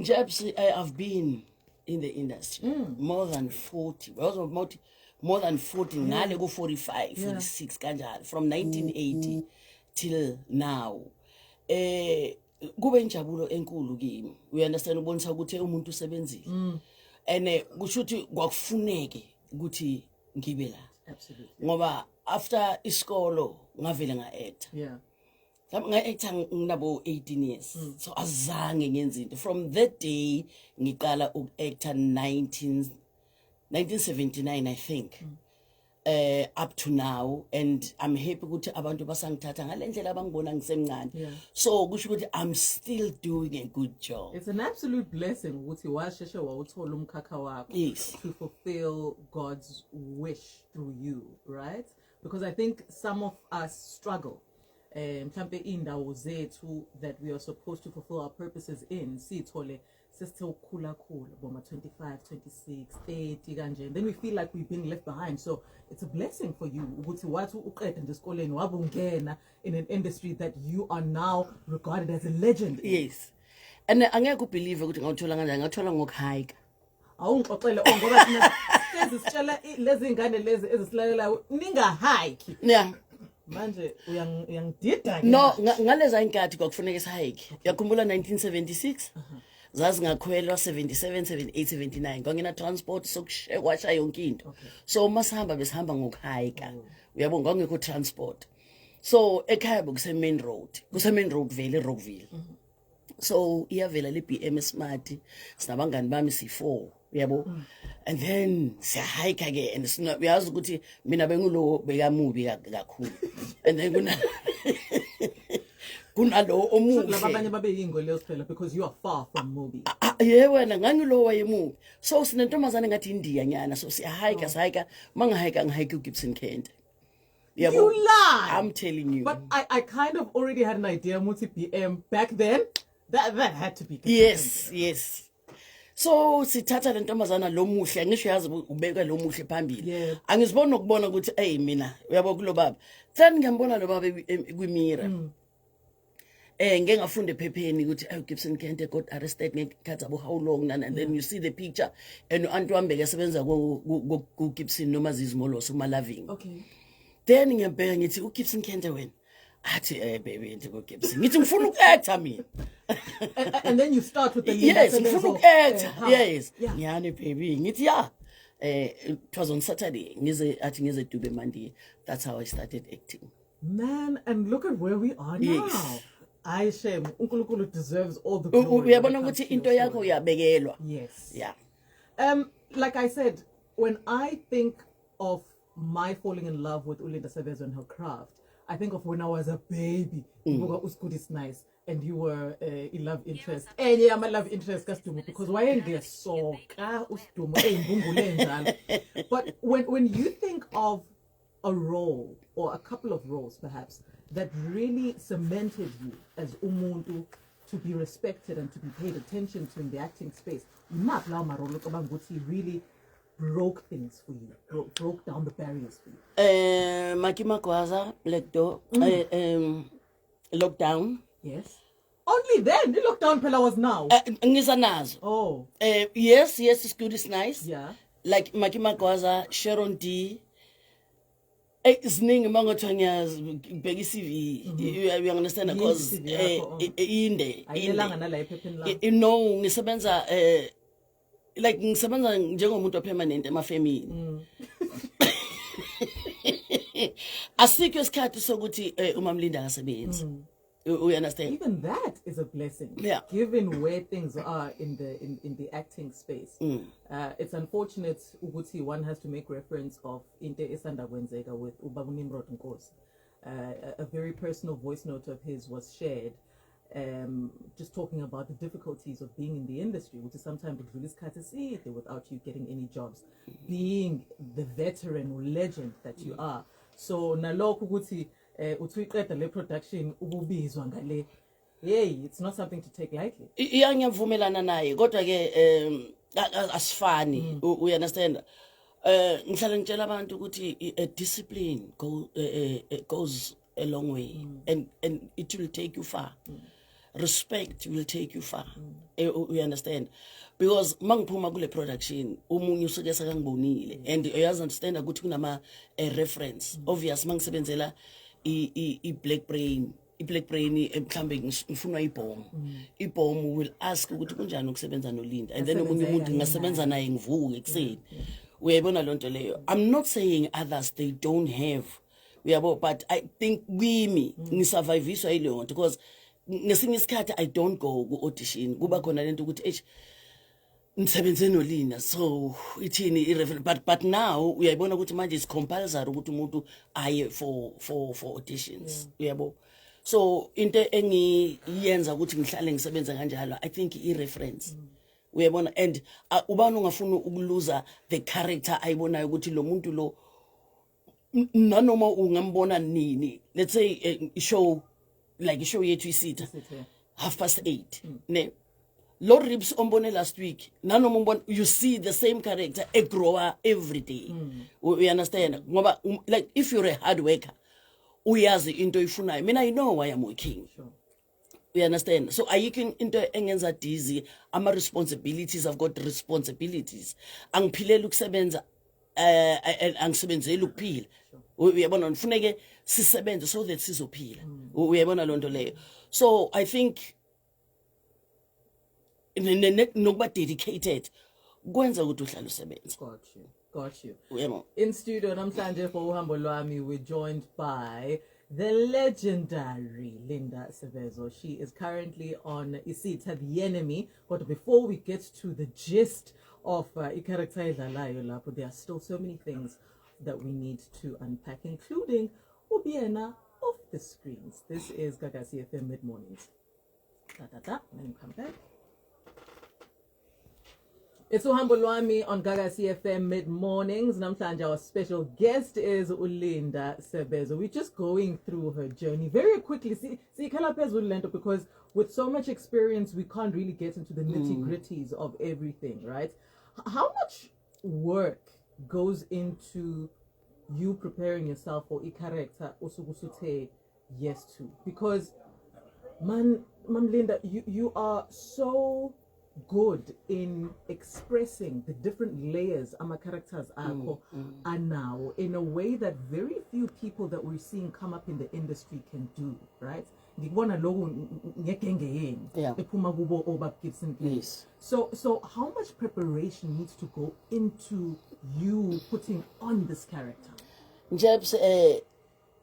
Jabs, I've been in the industry more than 40. More than 40, ngale go 45, 46 kanjalo from 1980 till now. Kube injabulo enkulu kimi. We understand ubonisa ukuthi umuntu usebenzile. And kusho ukuthi kwakufuneke ukuthi ngibe la. Absolutely. Ngoba after isikolo ngavele nga-act. Yeah. Nga-acta nginabo 18 years. So azange ngenze into. From that day ngiqala uku-acta 1979 I think. Up to now, and I'm happy ukuthi abantu basangithatha ngalendlela abangibona ngisemncane. So kusho ukuthi I'm still doing a good job. It's an absolute blessing ukuthi washeshe wawuthola umkhakha wakho to fulfill God's wish through you, right? Because I think some of us struggle. Mhlambe indawo zethu that we are supposed to fulfill our purposes in sithole sesithula boma 25, 26, 30 kanje. Then we feel like we've been left behind. So it's a blessing for you ukuthi wathi uqeda nje esikoleni wabungena in an industry that you are now regarded as a legend. Yes. And angeke ubelieve ukuthi ngawuthola kanjani, ngawuthola ngokuhike. Awungixoxele ngoba thina sesitshela lezi ngane lezi ezisilalelayo ninga hike. Yeah. Manje uyangidida ke. No, ngaleza inkathi kwakufuneka sihike. Uyakhumbula 1976? Zazi ngakhwelwa 77, 78, 79. Kwangena transport sokushaya yonke into. So masihamba besihamba ngokuhike. Uyabona kwangekho transport. So ekhaya kuse main road. Kuse main road vele Rockville. So iyavela le BM Smart sinabangani bami si4 yabo. And then siyahike again and uyazi ukuthi mina bengulo bekamubi kakhulu. And then kunalo omuhle. Labanye babe yingole siphela because you are far from Mobi. Wena ngangilo wayemubi. So sinentombazane ngathi India nyana so siyahike mangahike ngihike uGibson Kent. You lie. I'm telling you. But I kind of already had an idea multi PM back then. That had to be. Yes. So sithatha le ntombazana lo muhle ngisho yazi ubeka lo muhle phambili. Angizibona ukubona ukuthi hey mina uyabo kulo baba. Then ngiyambona lo baba kwimira. Ngeke ngafunde ephepheni ukuthi Gibson Kent got arrested ngekhathi abo how long and then you see the picture and uAntu Wambeke esebenza ku Gibson noma Zizimoloso uMalaving. Okay. Then ngiyabheka ngithi uGibson Kent wena athi baby into go Gibson ngithi ngifuna ukuacta mina. And then you start with the yes ngifuna ukuacta yes ngiyani baby ngithi it was on Saturday ngize Dube Monday. That's how I started acting. Man, and look at where we are now. I shame uNkulunkulu deserves all the glory. Uyabona ukuthi into yakho uyabekelwa. Yes. Yeah. Like I said, when I think of my falling in love with Ulinda Sebezo and her craft, I think of when I was a baby. It's nice. And you were a love interest. And yeah, my love interest because why ain't there so but when you think of a role or a couple of roles perhaps that really cemented you as umuntu to be respected and to be paid attention to in the acting space, he really broke things for you, broke down the barriers for you. Maki Makwaza, Black Door, Lockdown. Yes. Only then the lockdown pela was now. Ngizanazo. Oh. Yes, it's good, it's nice. Yeah. Like Maki Makwaza, Sharon D. Ziningi mangothonya bheka iCV you understand because inde ayilanga nala ephepheni la no ngisebenza like ngisebenza njengomuntu permanent emafemini asikho isikhathi sokuthi uMamlinda akasebenzi. You understand? Even that is a blessing. Yeah. Given where things are in the acting space. It's unfortunate ukuthi one has to make reference of into esanda kwenzeka with Ubaba Nimrod Nkosi. A very personal voice note of his was shared, just talking about the difficulties of being in the industry, which is sometimes without you getting any jobs, being the veteran or legend that you are. So nalokho ukuthi uthuyiqeda le production ububizwa ngale, it's not something to take lightly. Ngiyavumelana naye kodwa ke asifani, you understand? Ngihlala ngitshela abantu ukuthi discipline goes a long way and it will take you far. respect will take you far. You understand? Because mangiphuma kule production umunye usuke sakangibonile and uyazi understand ukuthi kunama reference obvious mangisebenzela I black brain mhlambe ngifuna ibomb will ask ukuthi kunjani ukusebenza noLinda and then omunye umuntu ngasebenza naye ngivuke ekseni uyayibona lonto leyo. I'm not saying others they don't have uyabo, but I think kimi ngisurviveiswa yileyo nto because ngesinye isikhathi I don't go ku audition kuba khona lento ukuthi nisebenze noLinda so ithini but now uyayibona ukuthi manje is compulsory ukuthi umuntu aye for auditions uyabo. So into engiyenza ukuthi ngihlale ngisebenza kanjalo I think I-reference uyabona and ubani ungafuna ukuluza the character ayibonayo ukuthi lo muntu lo nanoma ungambona nini, let's say show yethu isitha 8:30 ne lo ribs ombone last week nanoma umbona you see the same character a grower every day. We understand ngoba like if you're a hard worker uyazi into ifunayo. Mina I know why I'm working. Sure. You understand? So ayikho into engenza dizzy. Ama responsibilities, I've got responsibilities. Angiphilela ukusebenza angisebenzeli ukuphila. Uyabona ngifuneke sisebenze so that sizophila. Uyabona lonto leyo. So I think nokuba dedicated kwenza ukuthi uhlale usebenza. Got you. In studio namhlanje for uhambo lwami we're joined by the legendary Linda Sebezo. She is currently on Isitha the Enemy. But before we get to the gist of character edlalayo lapho, there are still so many things that we need to unpack, including Ubiena off the screens. This is Gagasi FM Mid Mornings. Let me come back. It's uhambo lwami on Gagasi FM Mid Mornings. Namhlanje our special guest is uLinda Sebezo. We're just going through her journey very quickly. See, Lento, because with so much experience, we can't really get into the nitty-gritties of everything, right? How much work goes into you preparing yourself for a character Osugusute yes to? Because man Linda, you are so good in expressing the different layers ama characters akho are now in a way that very few people that we're seeing come up in the industry can do, right? Ngikubona lokho ngegenge yenu ephuma kubo Obab Gibson. Yes. So how much preparation needs to go into you putting on this character? Njebs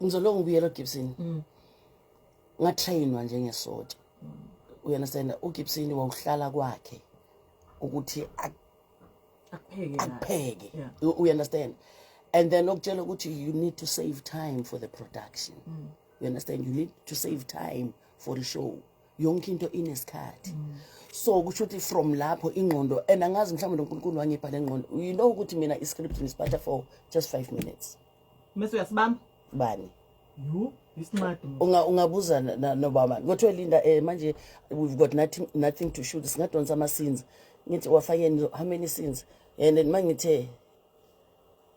ngizolonga ubuyela Gibson ngatrainwa njengesotsha. We understand uGibson wawuhlala kwakhe ukuthi akupheke. We understand, and then okutshela ukuthi you need to save time for the production. You understand, you need to save time for the show. Yonke into inesikhathi. So kusho ukuthi from lapho ingqondo and angazi mhlawumbe noNkulunkulu wangiphala ingqondo. You know ukuthi mina iscript ngisiphatha for just 5 minutes. Mase uyasibamba Bani? You smart. Ungabuza nobama kuthiwe Linda manje we've got nothing to shoot, singadonsa ama scenes ngithi wafake how many scenes and then mangithe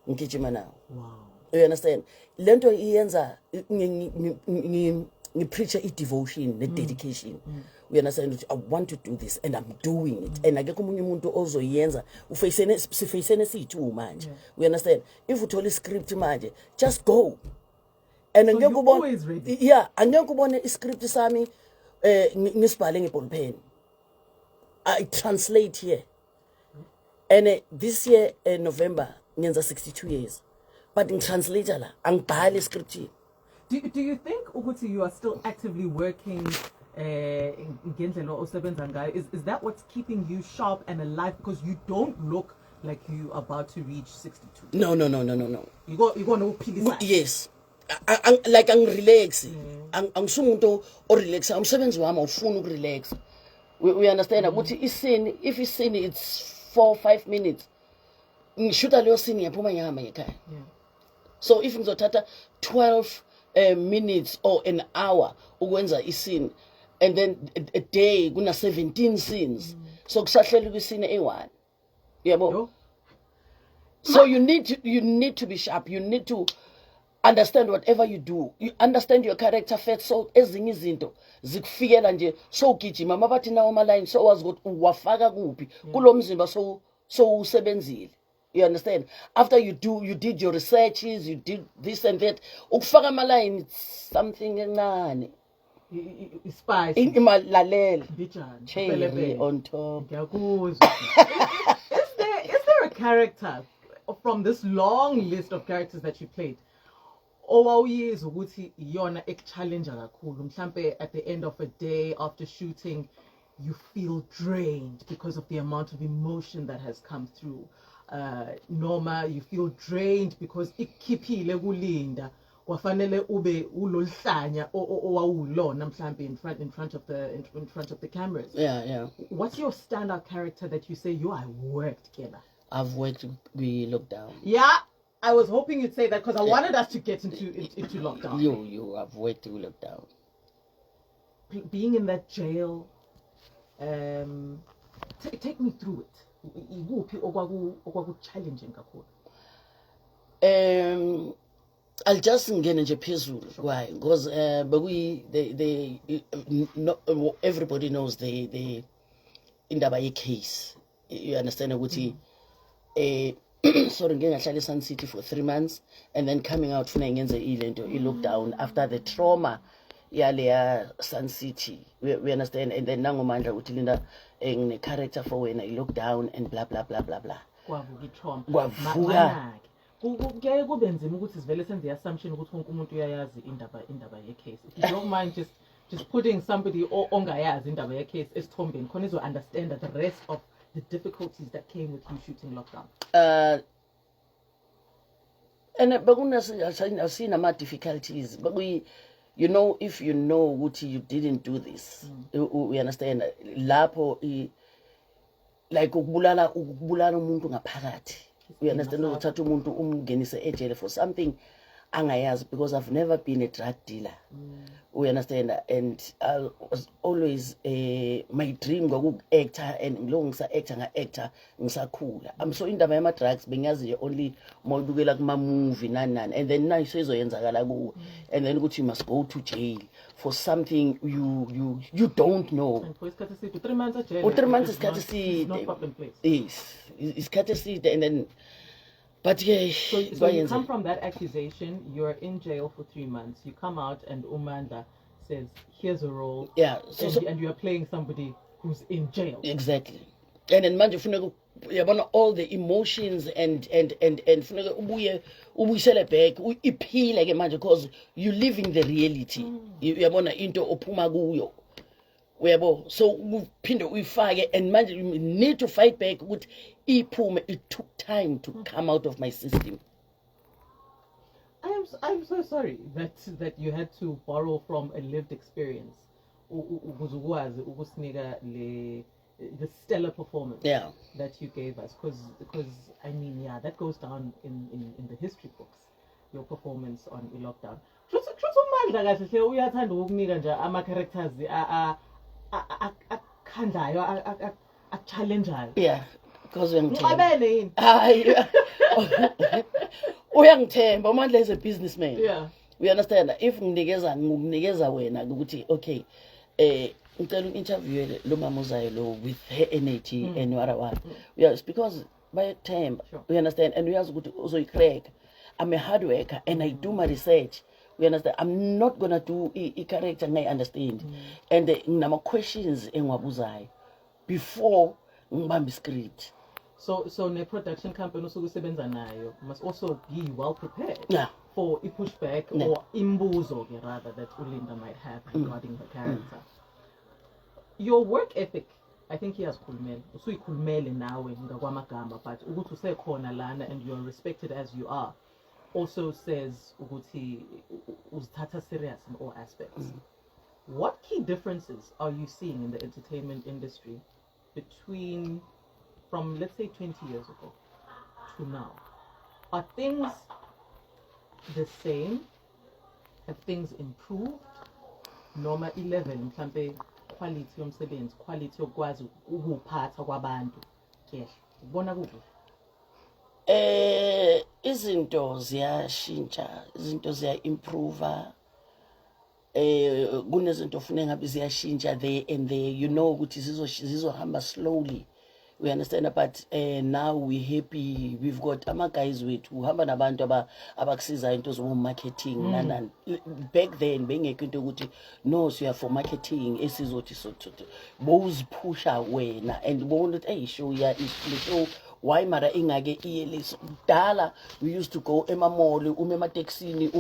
ngigijima now. Wow. You understand, lento iyenza ngipreach devotion ne dedication. We understand, I want to do this and I'm doing it and akekho umunye umuntu ozoyenza sifacene sithu manje. We understand, if uthola iscript manje just go. And so you're always ready. Yeah, angeke ubone iscript sami ngisibhale ngeball pen. I translate here. And this year November ngenza 62 years. But in translator la angibhale iscript here. Do you think ukuthi you are still actively working ngendlela osebenza ngayo? Is that what's keeping you sharp and alive, because you don't look like you about to reach 62? No. You go no philisa. Yes. Like I'm relax. I'm sumuntu or relax. I'm umsebenzi wami awufuni ukurelax. We understand ukuthi iscene, if iscene it's 4-5 minutes ngishuta leyo scene yaphuma nyama ekhaya. So if ngizothatha 12 minutes or an hour ukwenza iscene and then a day kuna 17 scenes, so kusahleli kwiscene e1 yabo. So you need to be sharp. You need to understand whatever you do, you understand your character first, so ezinye izinto zikufikela nje so ugijima mabathi nawo ama-line so wazi ukuthi uwafaka kuphi kulo mzimba so usebenzile. You understand? After you did your researches, you did this and that. Ukufaka ama-line, it's something encane. Spicy. Imalalele. Mbijana. Cherry on top. Ngiyakuzwa. Is there a character from this long list of characters that you played owawuyizwa ukuthi iyona ekuchallenge kakhulu mhlambe at the end of a day after shooting you feel drained because of the amount of emotion that has come through, noma you feel drained because ikhiphile kulinda kwafanele ube uloluhlanya owawulona mhlambe in front of the cameras? Yeah. What's your standout character that you say I worked together? I've worked with Lockdown. Yeah, I was hoping you'd say that because I wanted us to get into Lockdown. I've worked with Lockdown. Being in that jail, take me through it. Ikuphi okwaku challenging kakhulu? I'll just ngene nje phezulu. Why? Because everybody knows the indaba ye case. You understand ukuthi sorry ngeke ngahlala eSun City for 3 months and then coming out funa ngenze ilento i-lockdown after the trauma yale Sun City. We understand, and then nangomandla ukuthi Linda ngine character for wena i-lockdown and blah blah blah blah blah. Kwavuka itrauma. Kwavuka. Kuke kube nzima ukuthi sivele senze assumption ukuthi wonke umuntu uyayazi indaba ye case. If you don't mind just putting somebody ongayazi indaba ye case esithombeni khona izo understand the rest of the difficulties that came with you shooting Lockdown. And I've seen ama difficulties, but you know, if you know what you didn't do this, we understand. Lapho like ukubulala umuntu ngaphakathi. We understand ukuthatha umuntu umngenise ejele for something angayazi, because I've never been a drug dealer. We understand, and I was always my dream ngoku actor, and ngilongisa actor ngisakhula. I'm so indaba yama drugs bengazi only mawubukela kuma movie nani, and then now sezoyenzakala kuwe, and then ukuthi you must go to jail for something you don't know. And for isikhathi 3 months at jail. 3 months is not proper place. Yes, it's courtesy, and then. But yeah, so you come from that accusation, you're in jail for 3 months, you come out and Umanda says, here's a role. Yeah. And you are playing somebody who's in jail. Exactly. And then manje ufuna yabona all the emotions and ufuna ubuyisele back iphile ke manje, because you living the reality. Yabona into ophuma kuyo. Uyabo, so uphinde uyifake, and manje you need to fight back with iphume. It took time to come out of my system. I'm so sorry that you had to borrow from a lived experience ukuze ukwazi ukusinika the stellar performance that you gave us, because I mean, yeah, that goes down in the history books, your performance on Lockdown. Just umandla kahle hle uyathanda ukunika nje ama characters akhandlayo a-challengeayo. Yeah, because ngixabene yini? Hayi. Uyangithemba, uMandla is a businessman. Yeah. We understand. If ngikunikeza wena ukuthi okay, ngicela interview lo mama uzayo lo with her energy and what. Yes, because bayathemba. We understand, and uyazi ukuthi uzoyicrack. I'm a hard worker and I do my research. We understand. I'm not gonna do a character I understand. And nginama questions engiwabuzayo before ngibambe script. So ne production company osukusebenza nayo must also be well prepared for a pushback or imbuzo rather that Ulinda might have regarding her character. Your work ethic, I think he has usuyikhulumele nawe ngakwamagama, but ukuthi usekhona lana and you're respected as you are, also says ukuthi uzithatha serious in all aspects. What key differences are you seeing in the entertainment industry between from, let's say, 20 years ago to now? Are things the same? Have things improved? Norma 11 mhlambe quality yomsebenzi, quality yokwazi ukuphatha kwabantu. Yes. Ubona kuphi? Izinto ziyashintsha, izinto ziya-improve. Kunezinto ofune ngabe ziyashintsha there and there, you know ukuthi zizohamba slowly. We understand, but now we happy we've got guys wethu uhamba nabantu abakusiza into zobu-marketing nanani. Back then bengekho into ukuthi no siya for marketing esizothi so bowuziphusha wena and bona ukuthi hey show ya le show why mara ingake iyelisa kudala. We used to go emamall emateksini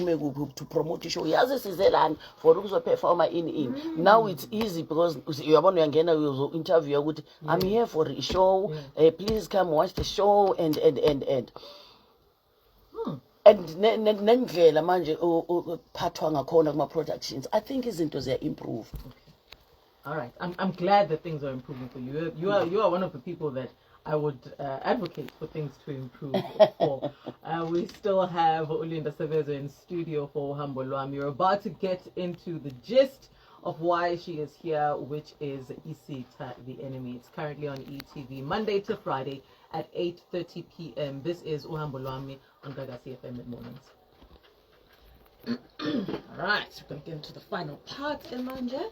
to promote show yazi sizelani for ukuzoperforma in. Now it's easy because uyabona uyangena uzo interview ukuthi I'm here for a show, please come watch the show and nendlela manje phathwa ngakhona kuma productions. I think izinto ziya improve. All right, I'm glad that things are improving for you. You are one of the people that I would advocate for things to improve for. We still have Ulinda Sevezo in studio for Uhambo Lwami. You're about to get into the gist of why she is here, which is Isitha the Enemy. It's currently on ETV Monday to Friday at 8:30 p.m. This is Uhambo Lwami on Gagasi FM Mid-Mornings. All right, we're going to get into the final part, Emanje.